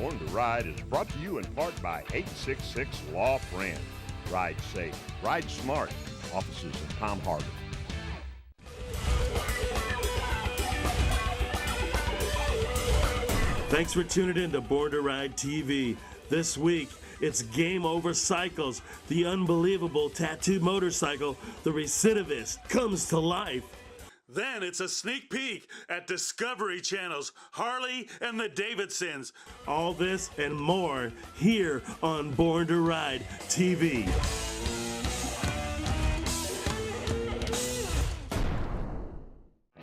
Born to Ride is brought to you in part by 866 Law Friend. Ride safe, ride smart. Offices in Palm Harbor. Thanks for tuning in to Born to Ride TV. This week, it's Game Over Cycles. The unbelievable tattooed motorcycle, the Recidivist, comes to life. Then it's a sneak peek at Discovery Channel's Harley and the Davidsons. All this and more here on Born to Ride TV.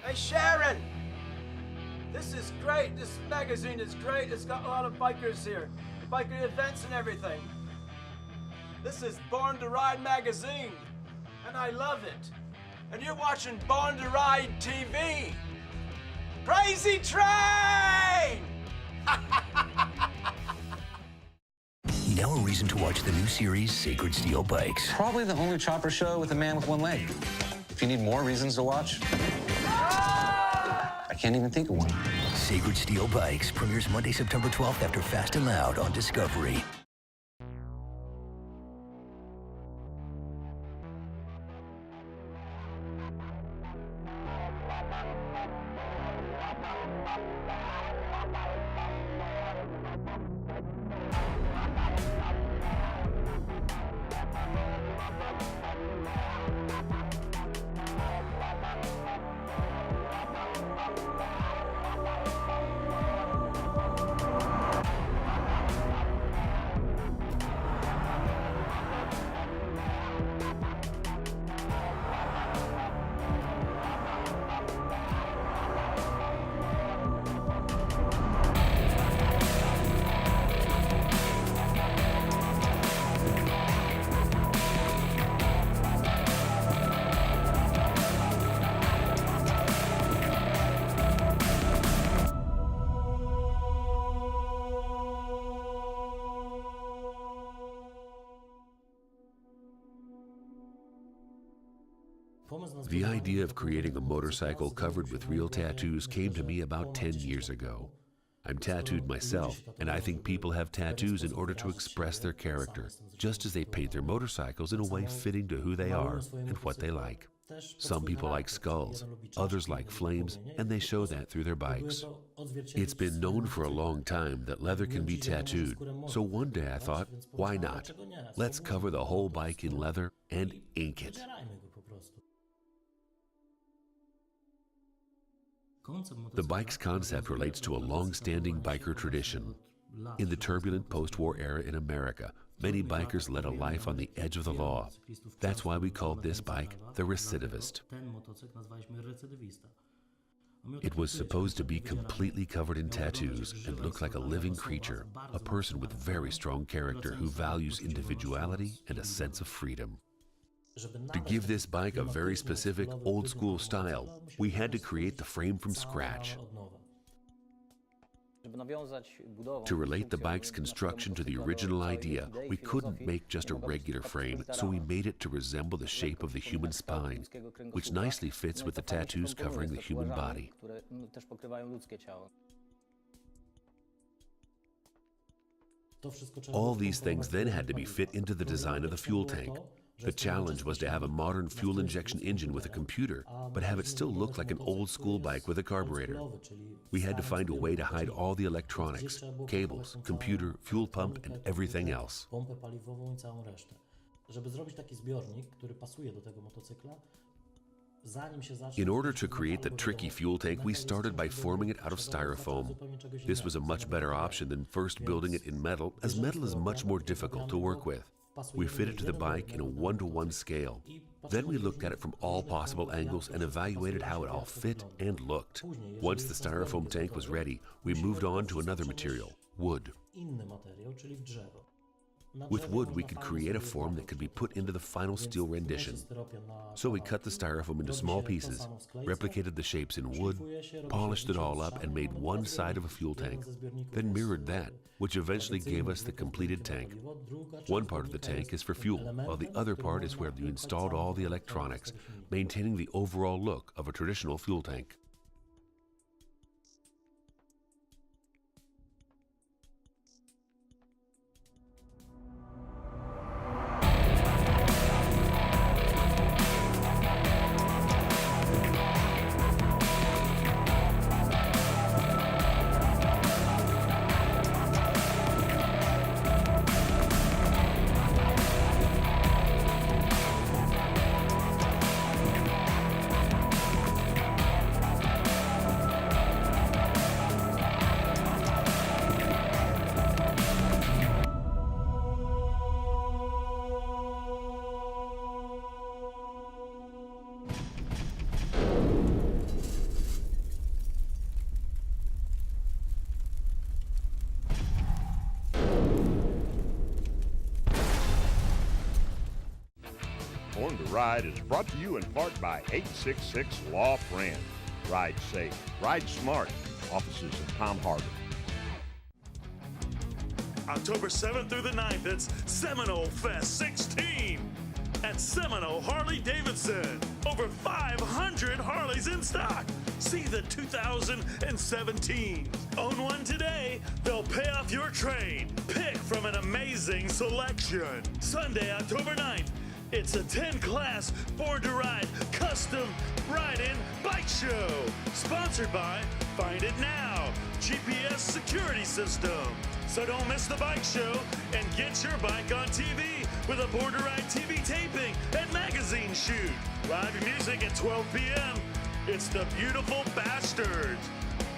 Hey Sharon! This is great. This magazine is great. It's got a lot of bikers here. Biker events and everything. This is Born to Ride magazine. And I love it. And you're watching Born to Ride TV. Crazy Train! Now a reason to watch the new series, Sacred Steel Bikes. Probably the only chopper show with a man with one leg. If you need more reasons to watch, I can't even think of one. Sacred Steel Bikes premieres Monday, September 12th after Fast and Loud on Discovery. The idea of creating a motorcycle covered with real tattoos came to me about 10 years ago. I'm tattooed myself, and I think people have tattoos in order to express their character, just as they paint their motorcycles in a way fitting to who they are and what they like. Some people like skulls, others like flames, and they show that through their bikes. It's been known for a long time that leather can be tattooed, so one day I thought, why not? Let's cover the whole bike in leather and ink it. The bike's concept relates to a long-standing biker tradition. In the turbulent post-war era in America, many bikers led a life on the edge of the law. That's why we called this bike the Recidivist. It was supposed to be completely covered in tattoos and look like a living creature, a person with very strong character who values individuality and a sense of freedom. To give this bike a very specific old-school style, we had to create the frame from scratch. To relate the bike's construction to the original idea, we couldn't make just a regular frame, so we made it to resemble the shape of the human spine, which nicely fits with the tattoos covering the human body. All these things then had to be fit into the design of the fuel tank. The challenge was to have a modern fuel injection engine with a computer, but have it still look like an old-school bike with a carburetor. We had to find a way to hide all the electronics, cables, computer, fuel pump, and everything else. In order to create the tricky fuel tank, we started by forming it out of styrofoam. This was a much better option than first building it in metal, as metal is much more difficult to work with. We fit it to the bike in a 1-to-1 scale. Then we looked at it from all possible angles and evaluated how it all fit and looked. Once the styrofoam tank was ready, we moved on to another material, wood. With wood, we could create a form that could be put into the final steel rendition. So we cut the styrofoam into small pieces, replicated the shapes in wood, polished it all up, and made one side of a fuel tank, then mirrored that, which eventually gave us the completed tank. One part of the tank is for fuel, while the other part is where you installed all the electronics, maintaining the overall look of a traditional fuel tank. Ride is brought to you in part by 866 Law Friend. Ride safe, ride smart. Offices in Palm Harbor. October 7th through the 9th, it's Seminole Fest 16 at Seminole Harley-Davidson. Over 500 Harleys in stock. See the 2017. Own one today, they'll pay off your trade. Pick from an amazing selection. Sunday, October 9th, it's a 10-class Born to Ride custom ride-in bike show. Sponsored by Find It Now, GPS security system. So don't miss the bike show and get your bike on TV with a Born to Ride TV taping and magazine shoot. Live music at 12 p.m. It's the Beautiful Bastards.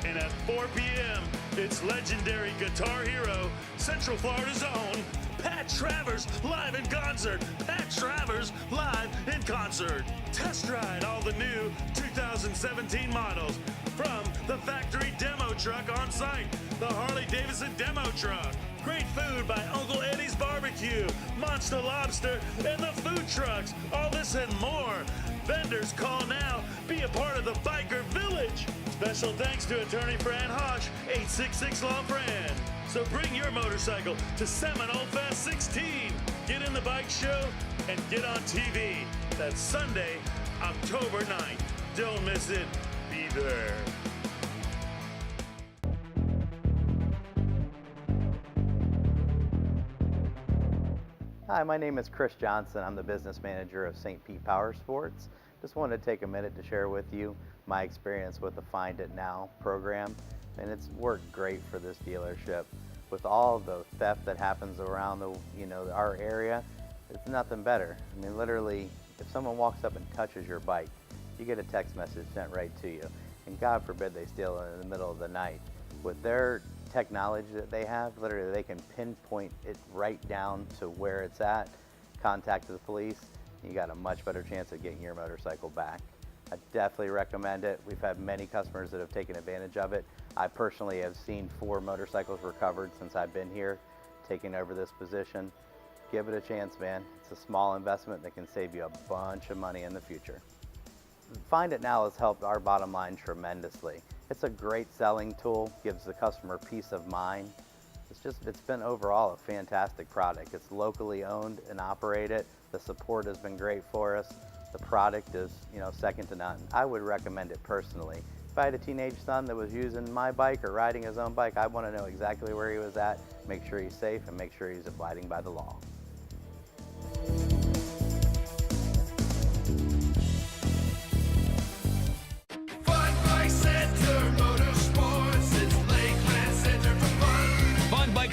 And at 4 p.m., it's legendary guitar hero, Central Florida's own, Pat Travers live in concert. Pat Travers live in concert. Test ride all the new 2017 models from the factory demo truck on site, the Harley-Davidson demo truck. Great food by Uncle Eddie's Barbecue, Monster Lobster, and the food trucks. All this and more. Vendors, call now. Be a part of the Biker Village. Special thanks to attorney Fran Hodge, 866 Law Fran. So bring your motorcycle to Seminole Fest 16. Get in the bike show and get on TV. That's Sunday, October 9th. Don't miss it. Be there. Hi, my name is Chris Johnson. I'm the business manager of St. Pete Power Sports. Just wanted to take a minute to share with you my experience with the Find It Now program, and it's worked great for this dealership. With all the theft that happens around our area, it's nothing better. I mean, literally, if someone walks up and touches your bike, you get a text message sent right to you. And God forbid they steal it in the middle of the night. With their technology that they have, literally they can pinpoint it right down to where it's at, contact the police, you got a much better chance of getting your motorcycle back. I definitely recommend it. We've had many customers that have taken advantage of it. I personally have seen 4 motorcycles recovered since I've been here, taking over this position. Give it a chance, man. It's a small investment that can save you a bunch of money in the future. Find It Now has helped our bottom line tremendously. It's a great selling tool, gives the customer peace of mind. It's been overall a fantastic product. It's locally owned and operated. The support has been great for us. The product is, second to none. I would recommend it personally. If I had a teenage son that was using my bike or riding his own bike, I want to know exactly where he was at, make sure he's safe, and make sure he's abiding by the law.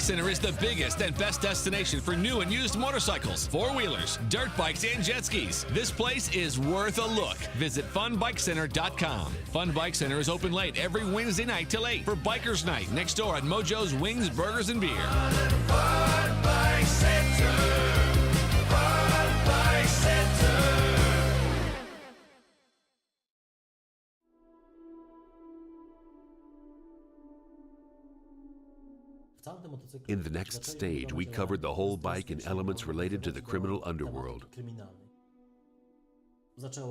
Center is the biggest and best destination for new and used motorcycles, four-wheelers, dirt bikes, and jet skis. This place is worth a look. Visit funbikecenter.com. Fun Bike Center is open late every Wednesday night till 8 for Bikers Night next door at Mojo's Wings, Burgers, and Beer. Fun Bike Center. Fun Bike Center. In the next stage, we covered the whole bike and elements related to the criminal underworld.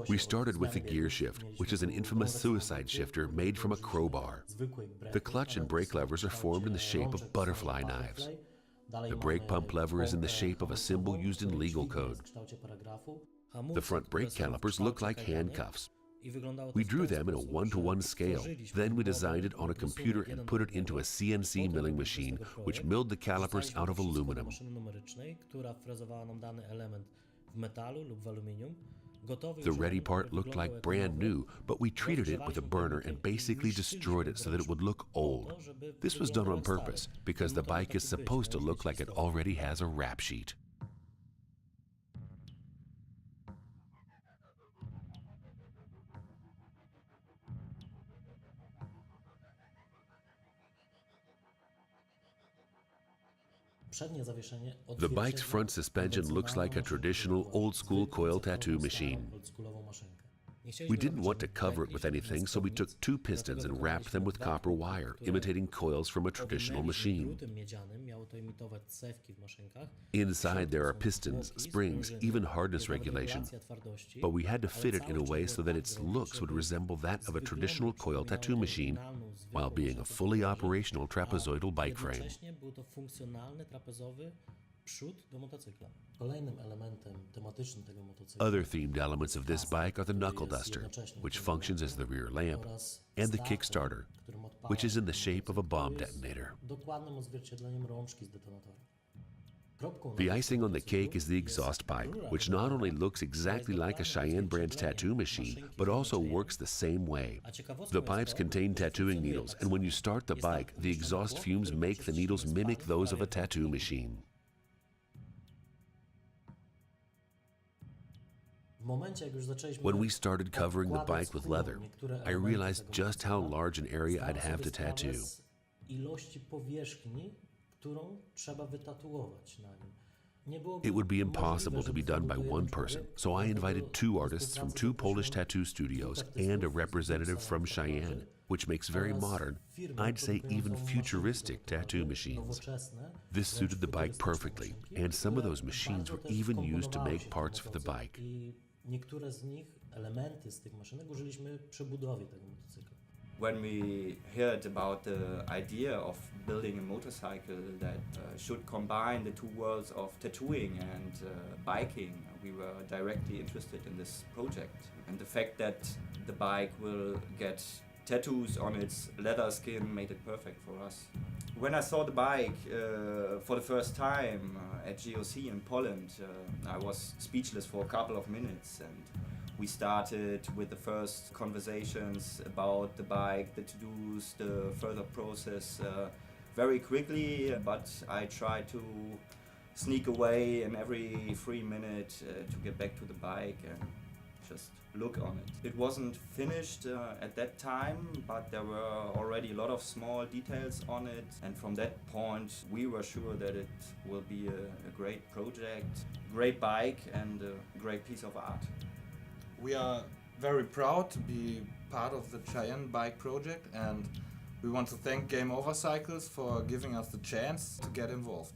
We started with the gear shift, which is an infamous suicide shifter made from a crowbar. The clutch and brake levers are formed in the shape of butterfly knives. The brake pump lever is in the shape of a symbol used in legal code. The front brake calipers look like handcuffs. We drew them in a 1-to-1 scale. Then we designed it on a computer and put it into a CNC milling machine, which milled the calipers out of aluminum. The ready part looked like brand new, but we treated it with a burner and basically destroyed it so that it would look old. This was done on purpose because the bike is supposed to look like it already has a rap sheet. The bike's front suspension looks like a traditional old-school coil tattoo machine. We didn't want to cover it with anything, so we took 2 pistons and wrapped them with copper wire, imitating coils from a traditional machine. Inside there are pistons, springs, even hardness regulation, but we had to fit it in a way so that its looks would resemble that of a traditional coil tattoo machine, while being a fully operational trapezoidal bike frame. Other themed elements of this bike are the knuckle duster, which functions as the rear lamp, and the Kickstarter, which is in the shape of a bomb detonator. The icing on the cake is the exhaust pipe, which not only looks exactly like a Cheyenne brand tattoo machine, but also works the same way. The pipes contain tattooing needles, and when you start the bike, the exhaust fumes make the needles mimic those of a tattoo machine. When we started covering the bike with leather, I realized just how large an area I'd have to tattoo. It would be impossible to be done by one person, so I invited 2 artists from 2 Polish tattoo studios and a representative from Cheyenne, which makes very modern, I'd say even futuristic tattoo machines. This suited the bike perfectly, and some of those machines were even used to make parts for the bike. When we heard about the idea of building a motorcycle that should combine the 2 worlds of tattooing and biking, we were directly interested in this project. And the fact that the bike will get tattoos on its leather skin made it perfect for us. When I saw the bike for the first time at GOC in Poland, I was speechless for a couple of minutes, and we started with the first conversations about the bike, the to-dos, the further process very quickly, but I tried to sneak away in every free minute to get back to the bike and just look on it. It wasn't finished at that time, but there were already a lot of small details on it, and from that point we were sure that it will be a great project, great bike and a great piece of art. We are very proud to be part of the Cheyenne Bike project, and we want to thank Game Over Cycles for giving us the chance to get involved.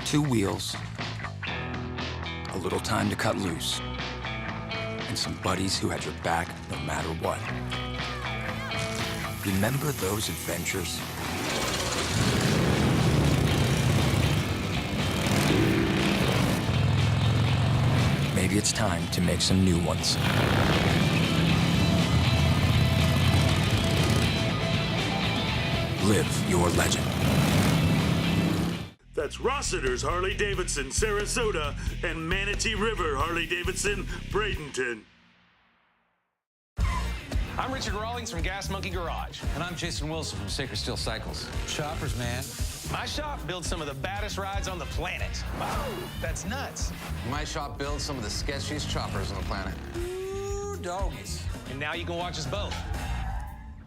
Two wheels, a little time to cut loose, and some buddies who had your back no matter what. Remember those adventures? Maybe it's time to make some new ones. Live your legend. That's Rossiter's Harley-Davidson, Sarasota, and Manatee River Harley-Davidson, Bradenton. I'm Richard Rawlings from Gas Monkey Garage. And I'm Jason Wilson from Sacred Steel Cycles. Choppers, man. My shop builds some of the baddest rides on the planet. Wow, that's nuts. My shop builds some of the sketchiest choppers on the planet. Ooh, doggies. And now you can watch us both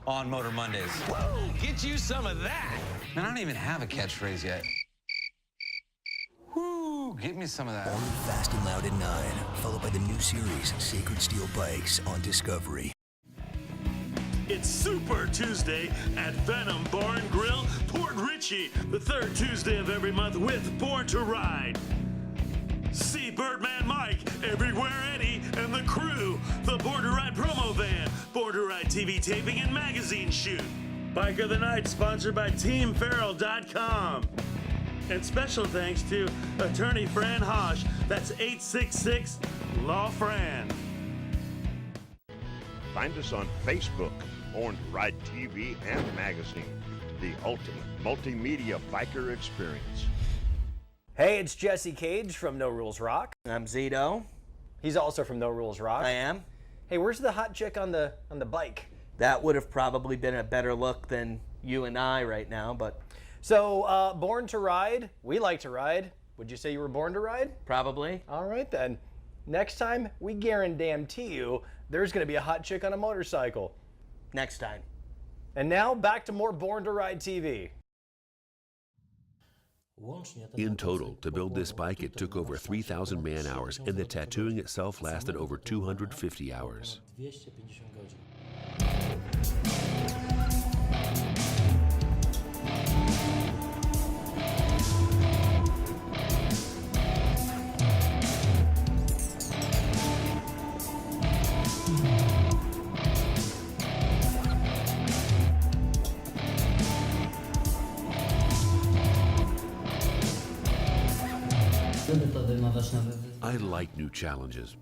on Motor Mondays. Whoa, get you some of that. Man, I don't even have a catchphrase yet. Woo, get me some of that. Only Fast and Loud at 9, followed by the new series, Sacred Steel Bikes on Discovery. It's Super Tuesday at Venom Bar and Grill, Port Richey, the 3rd Tuesday of every month with Born to Ride. See Birdman Mike, Everywhere Eddie, and the crew, the Born to Ride promo van, Born to Ride TV taping and magazine shoot. Bike of the Night sponsored by TeamFerrell.com. And special thanks to attorney Fran Hosh, that's 866 Law Fran. Find us on Facebook, Born to Ride TV and magazine, the ultimate multimedia biker experience. Hey, it's Jesse Cage from No Rules Rock. I'm Zito. He's also from No Rules Rock. I am. Hey, where's the hot chick on the bike? That would have probably been a better look than you and I right now, but So, born to ride, we like to ride. Would you say you were born to ride? Probably. All right then. Next time, we guarantee you there's going to be a hot chick on a motorcycle. Next time. And now, back to more Born to Ride TV. In total, to build this bike, it took over 3,000 man-hours, and the tattooing itself lasted over 250 hours. I like new challenges.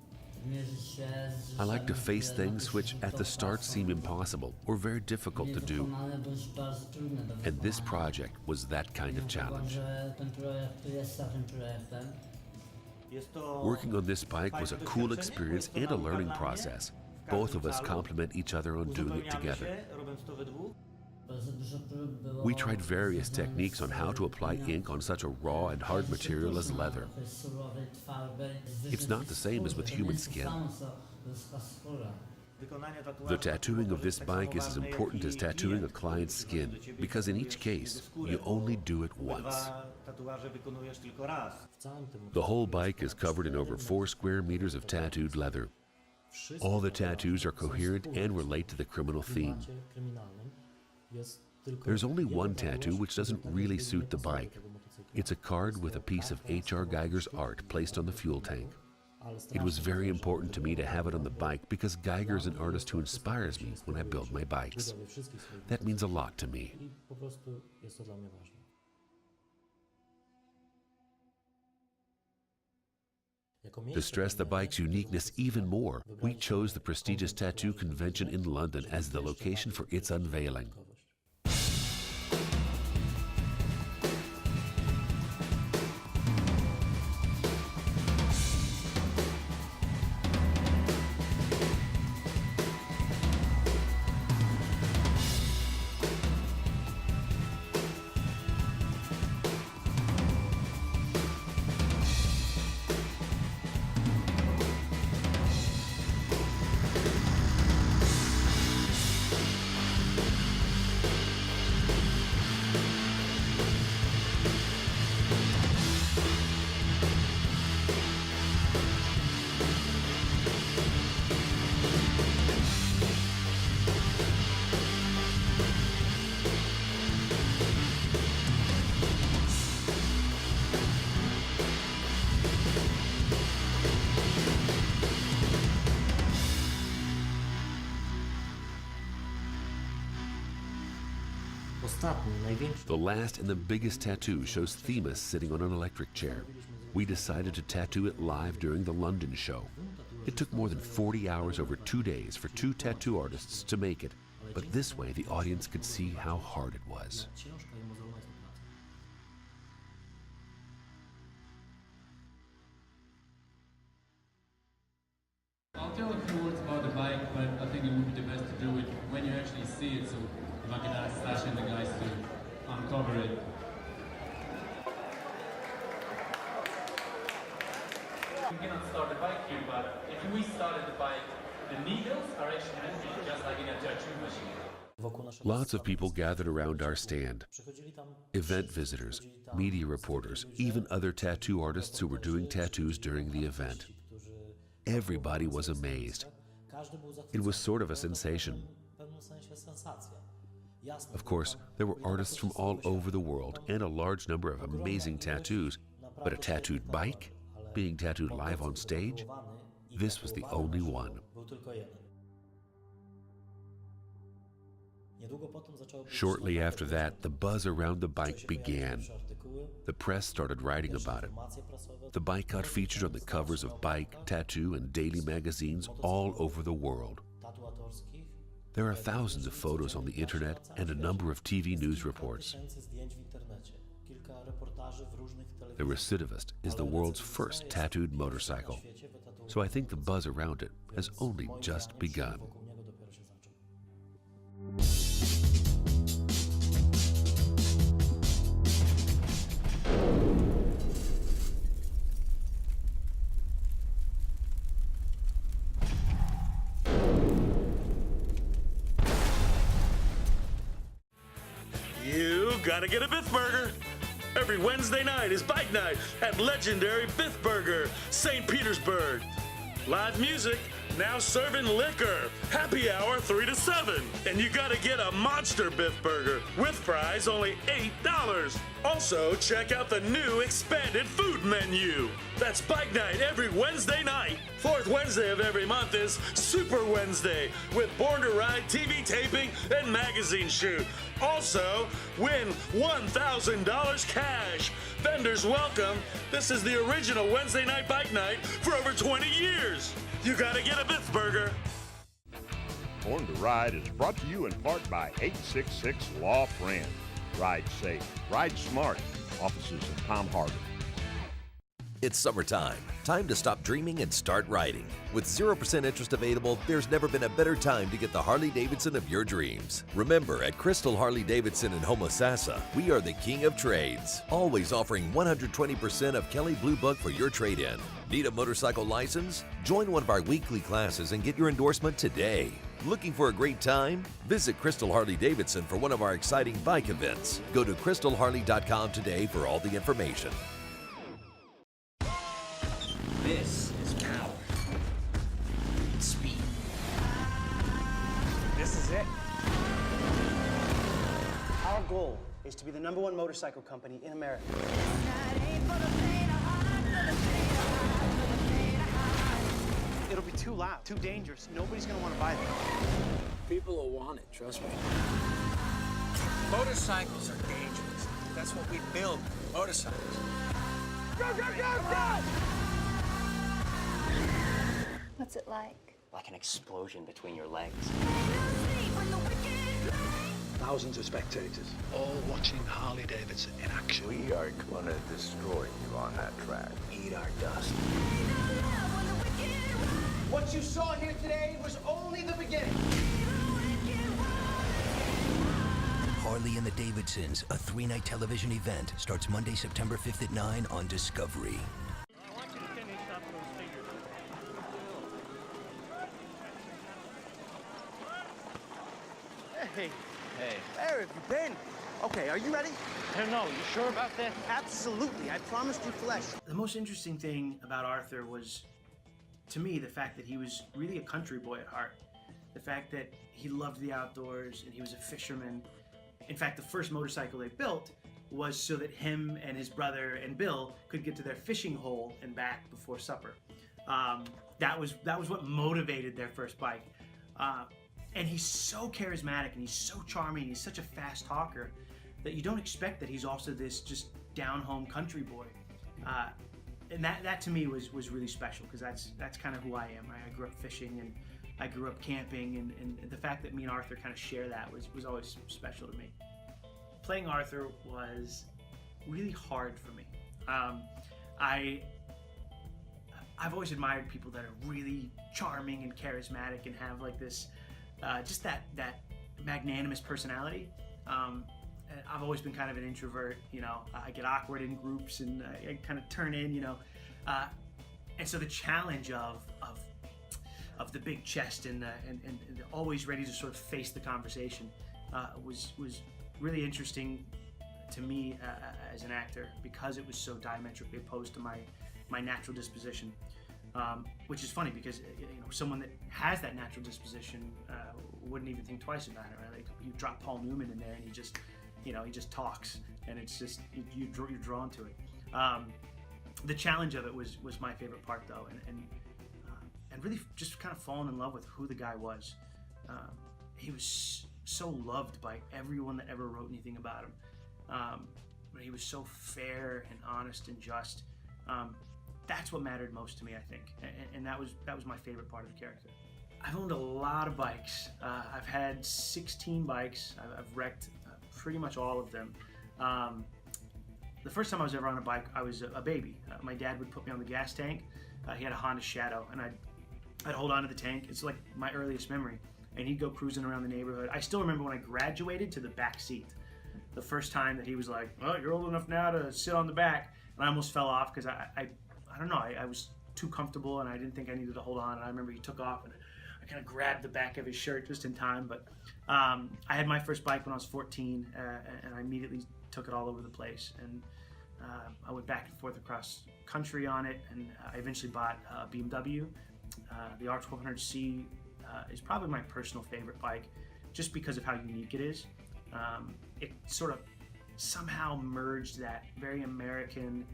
I like to face things which at the start seem impossible or very difficult to do. And this project was that kind of challenge. Working on this bike was a cool experience and a learning process. Both of us complement each other on doing it together. We tried various techniques on how to apply ink on such a raw and hard material as leather. It's not the same as with human skin. The tattooing of this bike is as important as tattooing a client's skin, because in each case, you only do it once. The whole bike is covered in over 4 square meters of tattooed leather. All the tattoos are coherent and relate to the criminal theme. There's only one tattoo which doesn't really suit the bike. It's a card with a piece of H.R. Geiger's art placed on the fuel tank. It was very important to me to have it on the bike because Geiger is an artist who inspires me when I build my bikes. That means a lot to me. To stress the bike's uniqueness even more, we chose the prestigious tattoo convention in London as the location for its unveiling. The last and the biggest tattoo shows Themis sitting on an electric chair. We decided to tattoo it live during the London show. It took more than 40 hours over 2 days for 2 tattoo artists to make it, but this way the audience could see how hard it was. I'll tell a few words about the bike, but I think it would be the best to do it when you actually see it, so if I can ask Sasha and the guys to uncover it. We cannot start the bike here, but if we started the bike, the needles are actually moving just like in a tattoo machine. Lots of people gathered around our stand. Event visitors, media reporters, even other tattoo artists who were doing tattoos during the event. Everybody was amazed. It was sort of a sensation. Of course, there were artists from all over the world and a large number of amazing tattoos, but a tattooed bike being tattooed live on stage, this was the only one. Shortly after that, the buzz around the bike began. The press started writing about it. The bike got featured on the covers of Bike, Tattoo, and daily magazines all over the world. There are thousands of photos on the internet and a number of TV news reports. The Recidivist is the world's first tattooed motorcycle, so I think the buzz around it has only just begun. gotta get a Biff Burger. Every Wednesday night is Bike Night at legendary Biff Burger, St. Petersburg. Live music, now serving liquor. Happy hour 3 to 7. And you gotta get a monster Biff Burger with fries only $8. Also, check out the new expanded food menu. That's Bike Night every Wednesday night. Fourth Wednesday of every month is Super Wednesday with Born to Ride TV taping and magazine shoot. Also, win $1,000 cash. Vendors welcome. This is the original Wednesday night Bike Night for over 20 years. You gotta get a Biff Burger. Born to Ride is brought to you in part by 866 Law Friend. Ride safe, ride smart. Offices in Palm Harbor. It's summertime. Time to stop dreaming and start riding. With 0% interest available, there's never been a better time to get the Harley-Davidson of your dreams. Remember, at Crystal Harley-Davidson in Homosassa, we are the king of trades, always offering 120% of Kelly Blue Book for your trade-in. Need a motorcycle license? Join one of our weekly classes and get your endorsement today. Looking for a great time? Visit Crystal Harley-Davidson for one of our exciting bike events. Go to crystalharley.com today for all the information. This is power. It's speed. This is it. Our goal is to be the #1 motorcycle company in America. It'll be too loud, too dangerous. Nobody's gonna want to buy them. People will want it, trust me. Motorcycles are dangerous. That's what we build, motorcycles. Go, go, go, go! What's it like? Like an explosion between your legs. Thousands of spectators, all watching Harley-Davidson in action. We are gonna destroy you on that track. Eat our dust. What you saw here today was only the beginning. Harley and the Davidsons, a 3-night television event, starts Monday, September 5th at 9 on Discovery. Hey, where have you been? Okay, are you ready? I don't know. You sure about that? Absolutely. I promised you flesh. The most interesting thing about Arthur was, to me, the fact that he was really a country boy at heart. The fact that he loved the outdoors and he was a fisherman. In fact, the first motorcycle they built was so that him and his brother and Bill could get to their fishing hole and back before supper. That was what motivated their first bike. And he's so charismatic and he's so charming. He's such a fast talker that you don't expect that he's also this just down-home country boy. And that to me was really special, because that's kind of who I am. I grew up fishing and I grew up camping, and the fact that me and Arthur kind of share that was always special to me. Playing Arthur was really hard for me. I've always admired people that are really charming and charismatic and have like this, just that magnanimous personality. I've always been kind of an introvert, you know. I get awkward in groups and I kind of turn in, you know. And so the challenge of the big chest and always ready to sort of face the conversation was really interesting to me as an actor, because it was so diametrically opposed to my natural disposition. Which is funny, because someone that has that natural disposition wouldn't even think twice about it, right? Like, you drop Paul Newman in there and he just talks, and it's just you're drawn to it. The challenge of it was my favorite part, though, and really just kind of falling in love with who the guy was. He was so loved by everyone that ever wrote anything about him. But he was so fair and honest and just. That's what mattered most to me, I think, and that was my favorite part of the character. I've owned a lot of bikes. I've had 16 bikes. I've wrecked pretty much all of them. The first time I was ever on a bike, I was a baby. My dad would put me on the gas tank. He had a Honda Shadow, and I'd hold on to the tank. It's like my earliest memory. And he'd go cruising around the neighborhood. I still remember when I graduated to the back seat. The first time that he was like, "Oh, you're old enough now to sit on the back," and I almost fell off because I don't know, I was too comfortable and I didn't think I needed to hold on. And I remember he took off and I kind of grabbed the back of his shirt just in time. But I had my first bike when I was 14, and I immediately took it all over the place. And I went back and forth across country on it, and I eventually bought a BMW. The R1200C is probably my personal favorite bike, just because of how unique it is. It sort of somehow merged that very American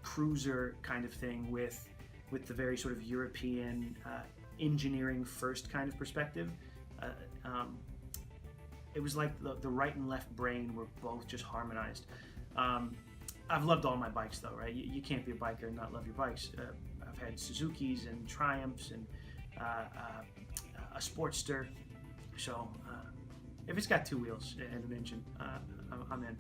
cruiser kind of thing with the very sort of European engineering first kind of perspective. It was like the right and left brain were both just harmonized. I've loved all my bikes though, right? You can't be a biker and not love your bikes. I've had Suzukis and Triumphs and a Sportster. So if it's got two wheels and an engine, I'm in.